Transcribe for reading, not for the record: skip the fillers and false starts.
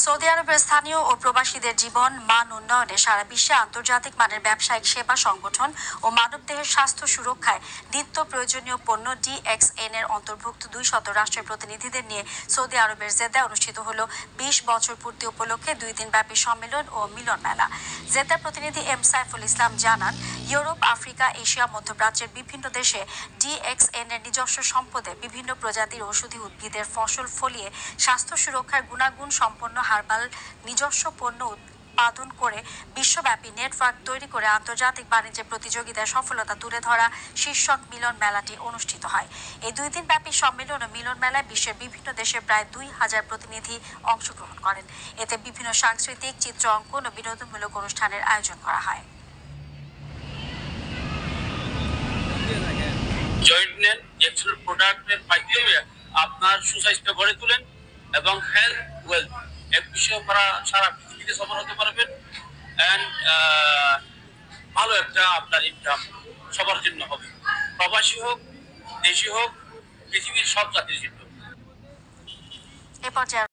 Saudi আরবের স্থানীয় ও প্রবাসীদের জীবন মান উন্নয়নে সারা বিশ্বে আন্তর্জাতিক মানের ব্যবসায়িক সেবা সংগঠন ও মানবদেহের স্বাস্থ্য সুরক্ষায় নিত্য প্রয়োজনীয় পণ্য DXN এর অন্তর্ভুক্ত 200 রাষ্ট্রের প্রতিনিধিদের নিয়ে সৌদি আরবের জেদ্দায় অনুষ্ঠিত হলো 20 বছর পূর্তি উপলক্ষে 2 দিনব্যাপী সম্মেলন ও মিলন মেলা। জেদ্দা প্রতিনিধি এম সাইফুল ইসলাম জানান, ইউরোপ, আফ্রিকা, এশিয়া, মধ্যপ্রাচ্যের বিভিন্ন দেশে DXN এর নিজস্ব সম্পদে বিভিন্ন প্রজাতির ঔষধি উদ্ভিদের ফসল ফলিয়ে স্বাস্থ্য সুরক্ষার গুণাগুণ সম্পন্ন হার্বাল নিজস্ব পণ্য উৎপাদন করে বিশ্বব্যাপী নেটওয়ার্ক তৈরি করে আন্তর্জাতিক বাণিজ্য প্রতিযোগিতায় সফলতা তুলে ধরা শীর্ষক মিলন মেলাটি অনুষ্ঠিত হয়। এই 2 দিন ব্যাপী সম্মেলন ও মিলন মেলায় বিশ্বের বিভিন্ন দেশের প্রায় 2000 প্রতিনিধি অংশগ্রহণ করেন। এতে বিভিন্ন সাংস্কৃতিক, চিত্র অঙ্কন ও বিনোদনমূলক অনুষ্ঠানের আয়োজন করা হয়। জয়েন্ট নেন, এক্সেল প্রোডাক্টের মাধ্যমে আপনার সুস্বাস্থ্য গড়ে তোলেন এবং হেলথ ওয়েলথ এক বিষয়ে সারা পৃথিবীতে সফল হতে পারবেন অ্যান্ড ভালো একটা আপনার ইনকাম সবার জন্য হবে, প্রবাসী হোক, দেশি হোক, পৃথিবীর সব জাতির জন্য। এ পর্যায়ে